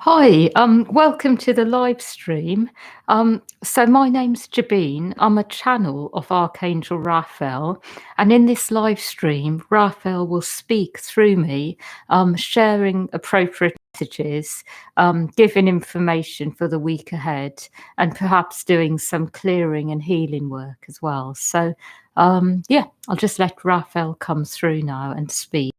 Hi, welcome to the live stream. So my name's Jabeen. I'm a channel of Archangel Raphael, and in this live stream, Raphael will speak through me, sharing appropriate messages, giving information for the week ahead, and perhaps doing some clearing and healing work as well. So, yeah, I'll just let Raphael come through now and speak.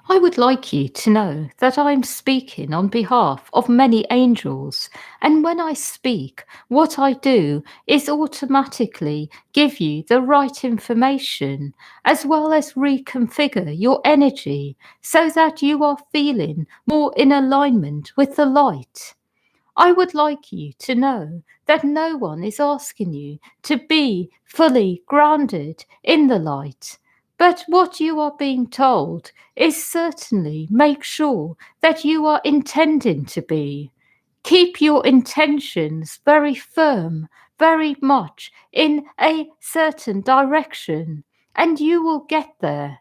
I would like you to know that I am speaking on behalf of many angels, and when I speak, what I do is automatically give you the right information as well as reconfigure your energy so that you are feeling more in alignment with the light. I would like you to know that no one is asking you to be fully grounded in the light. But what you are being told is certainly make sure that you are intending to be. Keep your intentions very firm, very much in a certain direction, and you will get there.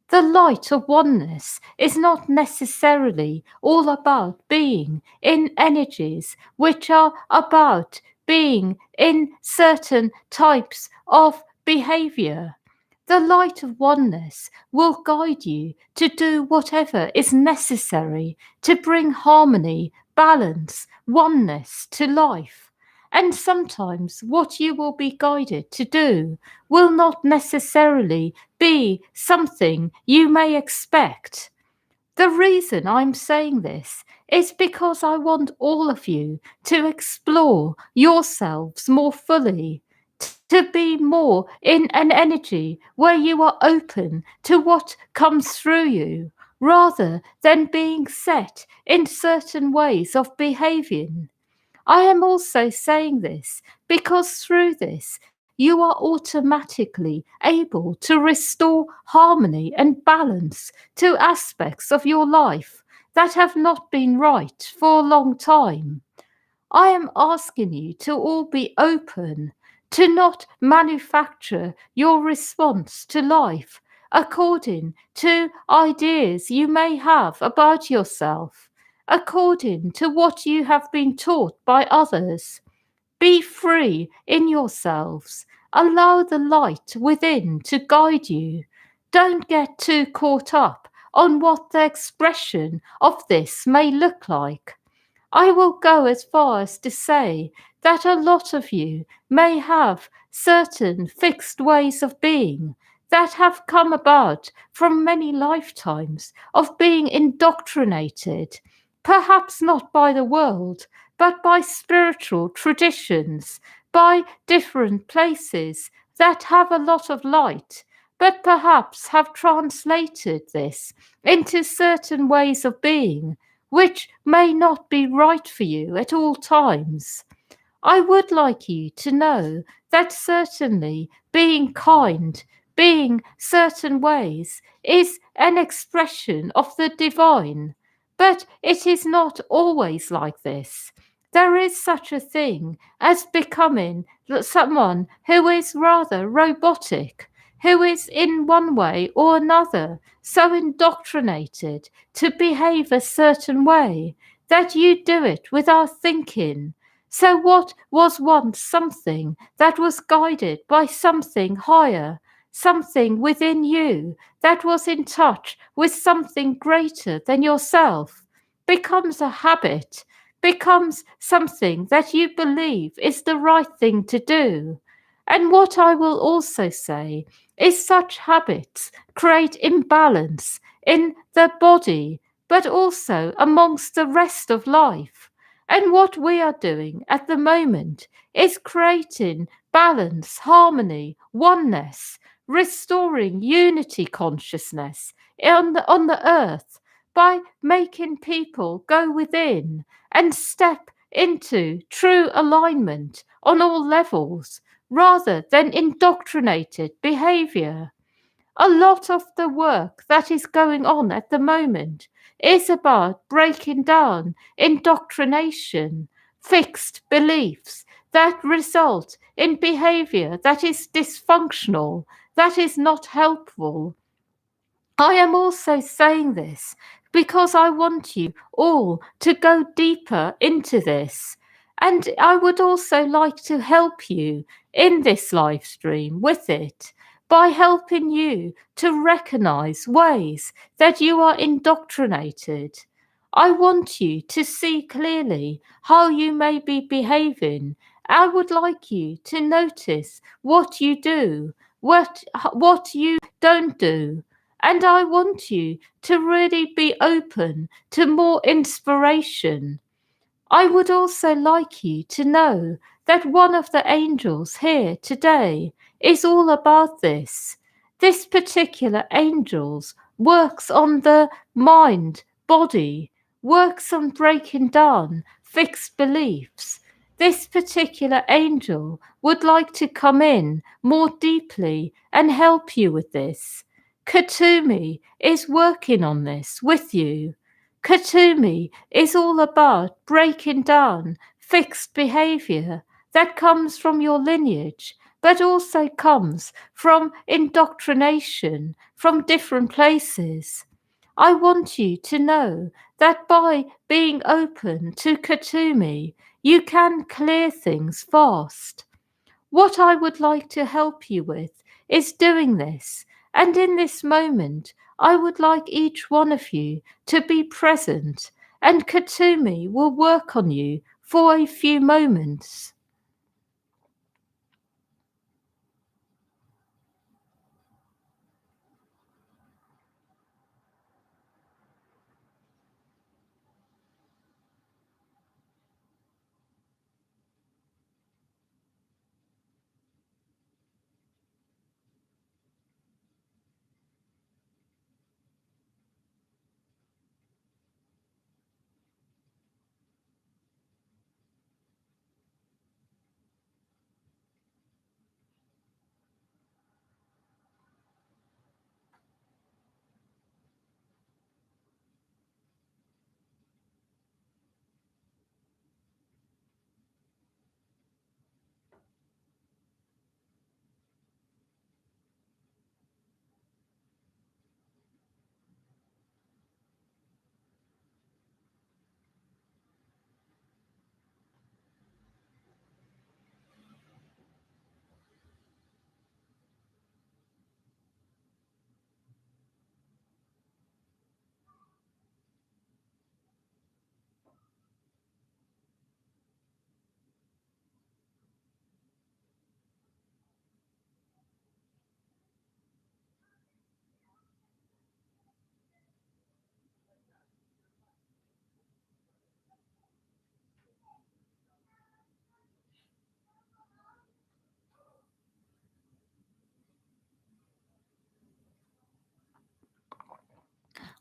The light of oneness is not necessarily all about being in energies which are about being in certain types of behavior. The light of oneness will guide you to do whatever is necessary to bring harmony, balance, oneness to life. And sometimes what you will be guided to do will not necessarily be something you may expect. The reason I'm saying this is because I want all of you to explore yourselves more fully, to be more in an energy where you are open to what comes through you, rather than being set in certain ways of behaving. I am also saying this because through this, you are automatically able to restore harmony and balance to aspects of your life that have not been right for a long time. I am asking you to all be open, to not manufacture your response to life according to ideas you may have about yourself, according to what you have been taught by others. Be free in yourselves. Allow the light within to guide you. Don't get too caught up on what the expression of this may look like. I will go as far as to say that a lot of you may have certain fixed ways of being that have come about from many lifetimes of being indoctrinated, perhaps not by the world, but by spiritual traditions, by different places that have a lot of light, but perhaps have translated this into certain ways of being which may not be right for you at all times. I would like you to know that certainly being kind, being certain ways, is an expression of the divine, but it is not always like this. There is such a thing as becoming someone who is rather robotic, who is in one way or another so indoctrinated to behave a certain way that you do it without thinking. So, what was once something that was guided by something higher, something within you that was in touch with something greater than yourself, becomes a habit, becomes something that you believe is the right thing to do. And what I will also say is such habits create imbalance in the body, but also amongst the rest of life. And what we are doing at the moment is creating balance, harmony, oneness, restoring unity consciousness on the earth by making people go within and step into true alignment on all levels rather than indoctrinated behavior. A lot of the work that is going on at the moment is about breaking down indoctrination, fixed beliefs that result in behavior that is dysfunctional, that is not helpful. I am also saying this because I want you all to go deeper into this. And I would also like to help you in this live stream with it by helping you to recognize ways that you are indoctrinated. I want you to see clearly how you may be behaving. I would like you to notice what you do, what you don't do, and I want you to really be open to more inspiration. I would also like you to know that one of the angels here today is all about this. This particular angels works on the mind, body, works on breaking down fixed beliefs. This particular angel would like to come in more deeply and help you with this. Katumi is working on this with you. Katumi is all about breaking down fixed behavior that comes from your lineage, but also comes from indoctrination from different places. I want you to know that by being open to Katumi, you can clear things fast. What I would like to help you with is doing this. And in this moment, I would like each one of you to be present, and Katumi will work on you for a few moments.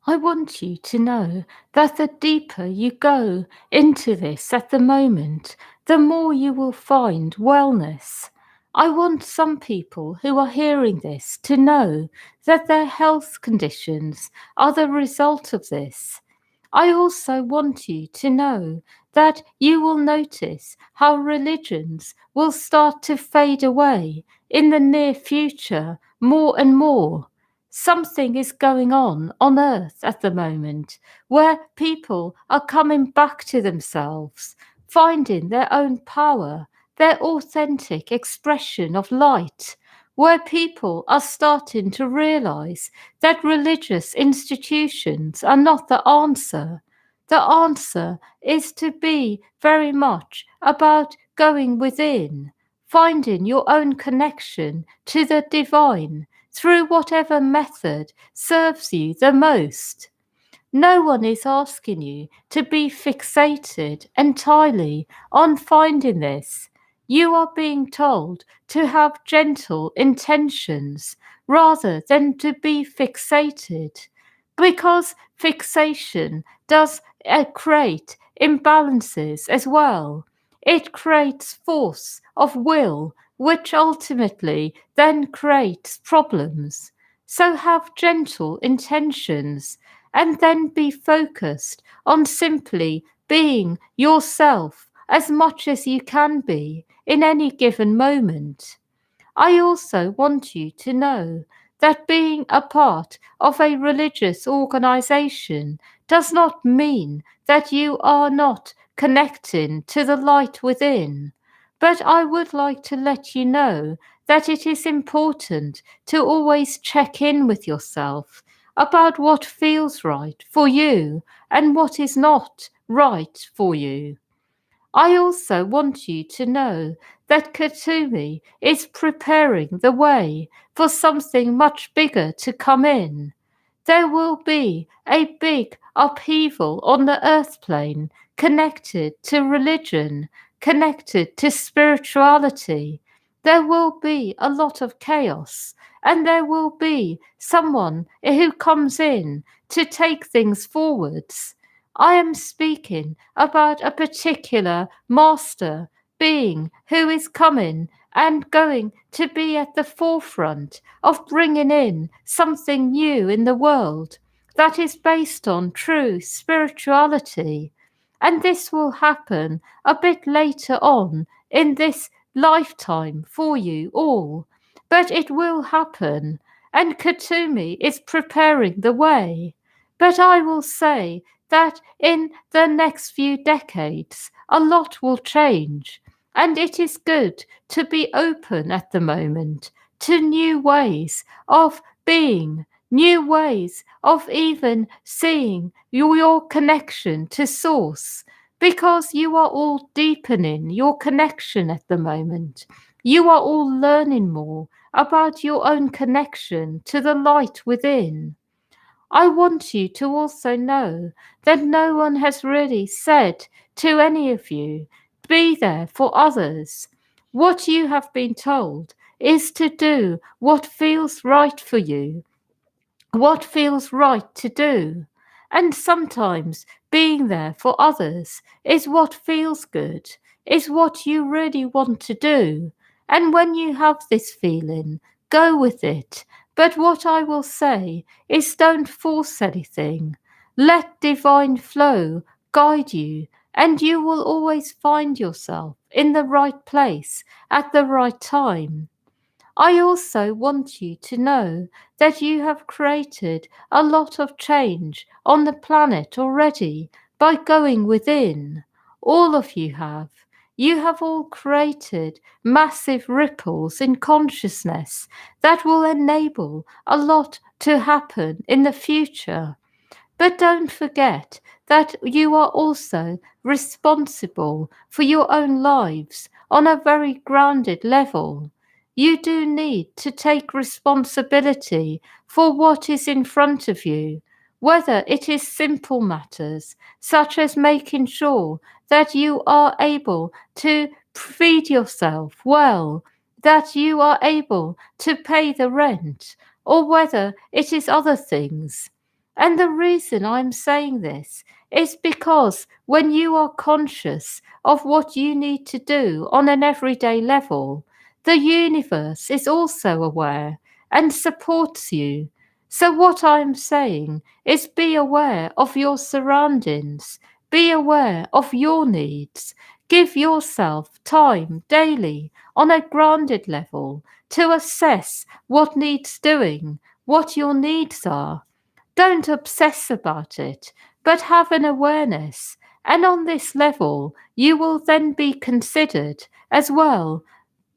I want you to know that the deeper you go into this at the moment, the more you will find wellness. I want some people who are hearing this to know that their health conditions are the result of this. I also want you to know that you will notice how religions will start to fade away in the near future more and more. Something is going on earth at the moment where people are coming back to themselves, finding their own power, their authentic expression of light, where people are starting to realize that religious institutions are not the answer. The answer is to be very much about going within, finding your own connection to the divine through whatever method serves you the most. No one is asking you to be fixated entirely on finding this. You are being told to have gentle intentions rather than to be fixated, because fixation does create imbalances as well. It creates force of will, which ultimately then creates problems. So have gentle intentions and then be focused on simply being yourself as much as you can be in any given moment. I also want you to know that being a part of a religious organization does not mean that you are not connecting to the light within. But I would like to let you know that it is important to always check in with yourself about what feels right for you and what is not right for you. I also want you to know that Katumi is preparing the way for something much bigger to come in. There will be a big upheaval on the earth plane connected to religion, connected to spirituality. There will be a lot of chaos, and there will be someone who comes in to take things forwards. I am speaking about a particular master being who is coming and going to be at the forefront of bringing in something new in the world that is based on true spirituality. And this will happen a bit later on in this lifetime for you all. But it will happen, and Katumi is preparing the way. But I will say that in the next few decades, a lot will change. And it is good to be open at the moment to new ways of being, new ways of even seeing your connection to Source, because you are all deepening your connection at the moment. You are all learning more about your own connection to the light within. I want you to also know that no one has really said to any of you, be there for others. What you have been told is to do what feels right for you, what feels right to do. And sometimes being there for others is what feels good, is what you really want to do. And when you have this feeling, go with it. But what I will say is don't force anything. Let divine flow guide you, and you will always find yourself in the right place at the right time. I also want you to know that you have created a lot of change on the planet already by going within. All of you have. You have all created massive ripples in consciousness that will enable a lot to happen in the future. But don't forget that you are also responsible for your own lives on a very grounded level. You do need to take responsibility for what is in front of you, whether it is simple matters such as making sure that you are able to feed yourself well, that you are able to pay the rent, or whether it is other things. And the reason I'm saying this is because when you are conscious of what you need to do on an everyday level, the universe is also aware and supports you. So, what I'm saying is be aware of your surroundings, be aware of your needs, give yourself time daily on a grounded level to assess what needs doing, what your needs are. Don't obsess about it, but have an awareness. And on this level, you will then be considered as well.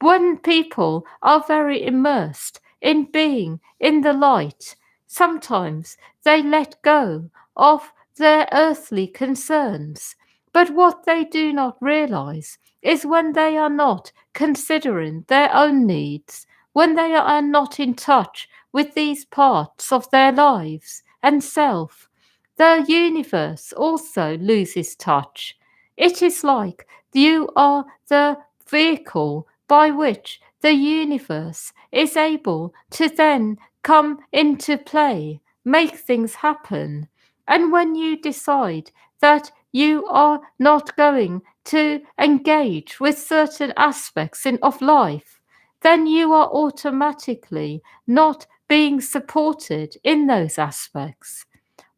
When people are very immersed in being in the light, sometimes they let go of their earthly concerns. But what they do not realize is when they are not considering their own needs, when they are not in touch with these parts of their lives and self, the universe also loses touch. It is like you are the vehicle by which the universe is able to then come into play, make things happen. And when you decide that you are not going to engage with certain aspects of life, then you are automatically not being supported in those aspects.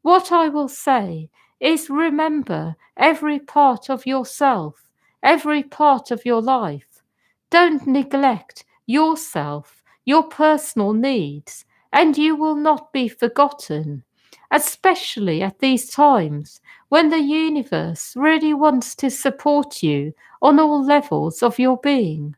What I will say is remember every part of yourself, every part of your life. Don't neglect yourself, your personal needs, and you will not be forgotten, especially at these times when the universe really wants to support you on all levels of your being.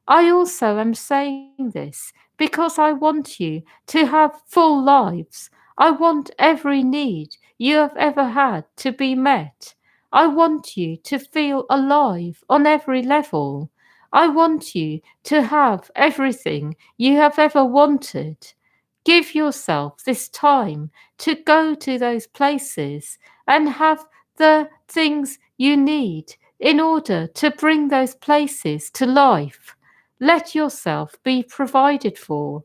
I also am saying this because I want you to have full lives. I want every need you have ever had to be met. I want you to feel alive on every level. I want you to have everything you have ever wanted. Give yourself this time to go to those places and have the things you need in order to bring those places to life. Let yourself be provided for.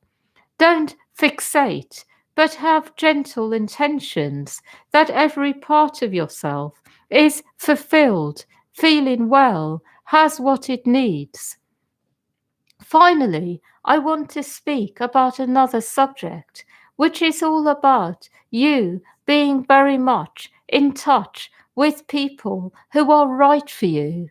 Don't fixate, but have gentle intentions that every part of yourself is fulfilled, feeling well, has what it needs. Finally, I want to speak about another subject, which is all about you being very much in touch with people who are right for you.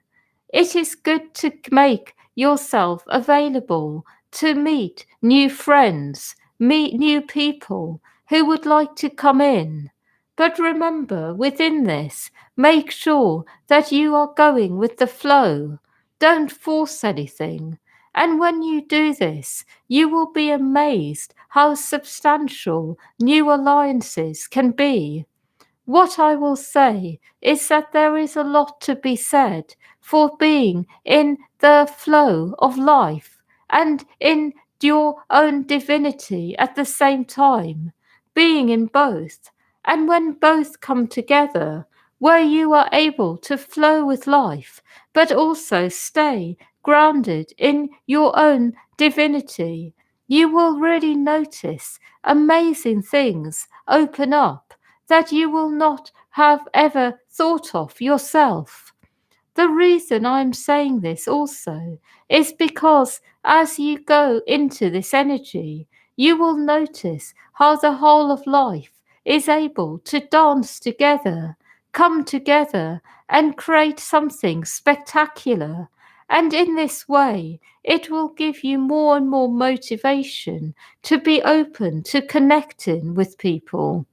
It is good to make yourself available to meet new friends, meet new people who would like to come in. But remember, within this, make sure that you are going with the flow. Don't force anything. And when you do this, you will be amazed how substantial new alliances can be. What I will say is that there is a lot to be said for being in the flow of life and in your own divinity at the same time, being in both. And when both come together, where you are able to flow with life, but also stay grounded in your own divinity, you will really notice amazing things open up that you will not have ever thought of yourself. The reason I'm saying this also is because as you go into this energy, you will notice how the whole of life is able to dance together, come together, and create something spectacular. And in this way, it will give you more and more motivation to be open to connecting with people.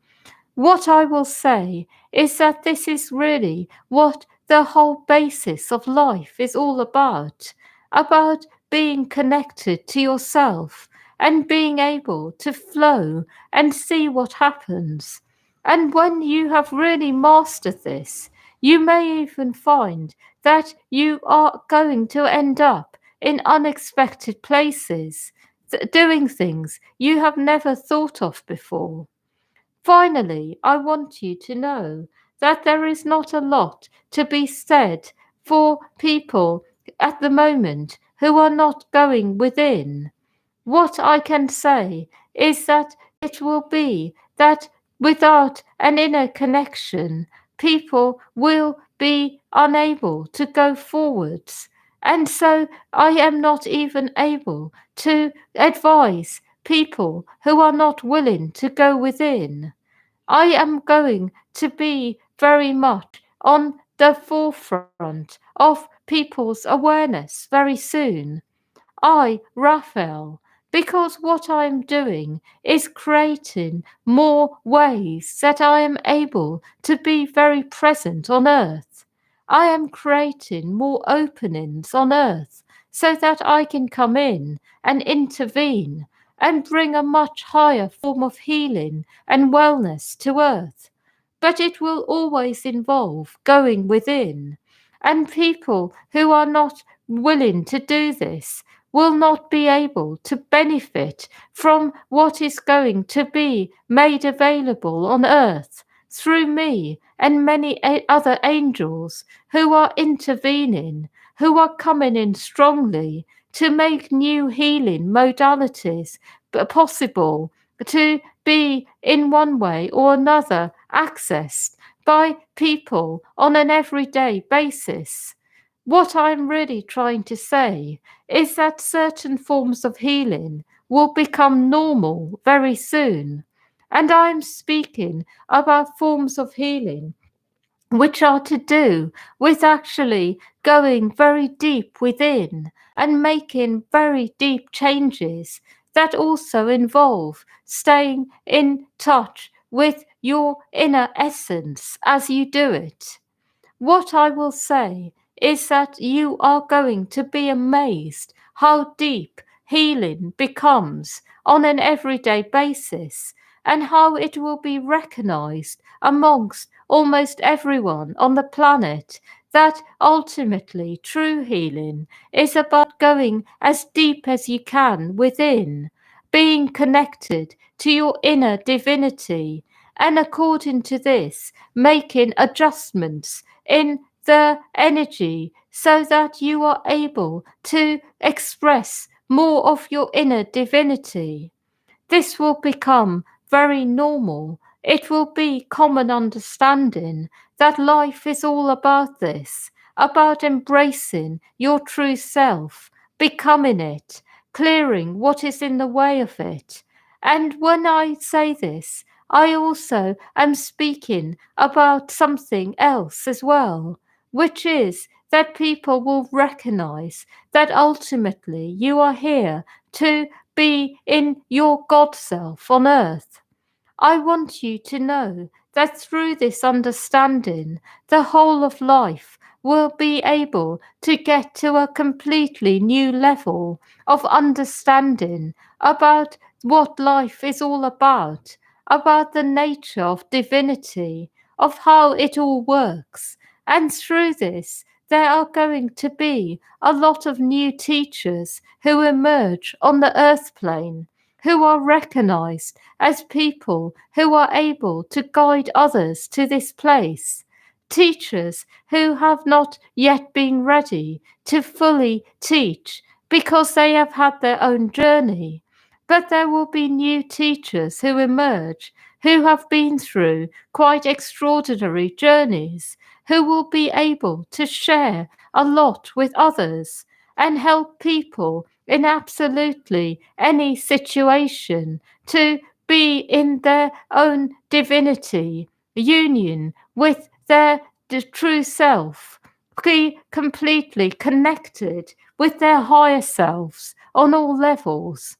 What I will say is that this is really what the whole basis of life is all about being connected to yourself and being able to flow and see what happens. And when you have really mastered this, you may even find that you are going to end up in unexpected places, doing things you have never thought of before. Finally, I want you to know that there is not a lot to be said for people at the moment who are not going within. What I can say is that it will be that without an inner connection, people will be unable to go forwards. And so I am not even able to advise people who are not willing to go within. I am going to be very much on the forefront of people's awareness very soon. I, Raphael, because what I am doing is creating more ways that I am able to be very present on earth. I am creating more openings on earth so that I can come in and intervene and bring a much higher form of healing and wellness to earth. But it will always involve going within. And people who are not willing to do this will not be able to benefit from what is going to be made available on earth through me and many other angels who are intervening, who are coming in strongly to make new healing modalities possible to be in one way or another accessed by people on an everyday basis. What I'm really trying to say is that certain forms of healing will become normal very soon. And I'm speaking about forms of healing which are to do with actually going very deep within and making very deep changes that also involve staying in touch with your inner essence as you do it. What I will say is that you are going to be amazed how deep healing becomes on an everyday basis, and how it will be recognized amongst almost everyone on the planet that ultimately true healing is about going as deep as you can within, being connected to your inner divinity, and according to this, making adjustments in the energy so that you are able to express more of your inner divinity. This will become very normal. It will be common understanding that life is all about this, about embracing your true self, becoming it, clearing what is in the way of it. And when I say this, I also am speaking about something else as well, which is that people will recognize that ultimately you are here to be in your God self on earth. I want you to know that through this understanding, the whole of life will be able to get to a completely new level of understanding about what life is all about the nature of divinity, of how it all works. And through this, there are going to be a lot of new teachers who emerge on the earth plane, who are recognized as people who are able to guide others to this place. Teachers who have not yet been ready to fully teach because they have had their own journey. But there will be new teachers who emerge who have been through quite extraordinary journeys, who will be able to share a lot with others and help people in absolutely any situation to be in their own divinity, union with their true self, be completely connected with their higher selves on all levels.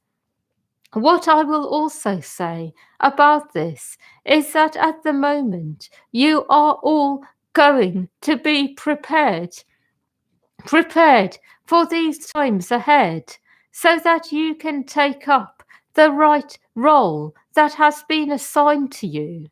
What I will also say about this is that at the moment you are all going to be prepared for these times ahead, so that you can take up the right role that has been assigned to you.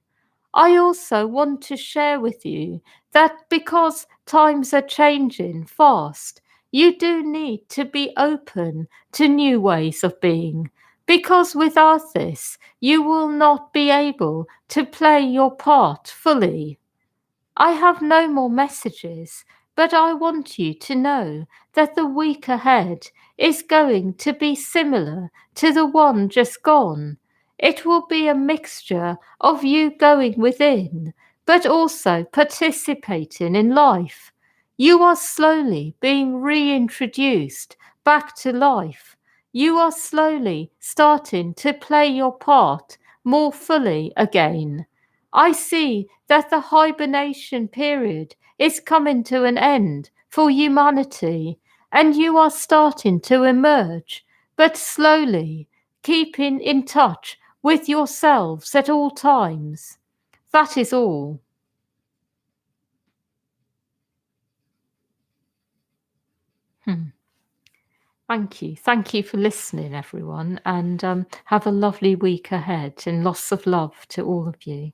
I also want to share with you that because times are changing fast, you do need to be open to new ways of being, because without this, you will not be able to play your part fully. I have no more messages, but I want you to know that the week ahead is going to be similar to the one just gone. It will be a mixture of you going within, but also participating in life. You are slowly being reintroduced back to life. You are slowly starting to play your part more fully again. I see that the hibernation period is coming to an end for humanity, and you are starting to emerge, but slowly, keeping in touch with yourselves at all times. That is all. Hmm. Thank you. Thank you for listening, everyone, and have a lovely week ahead, and lots of love to all of you.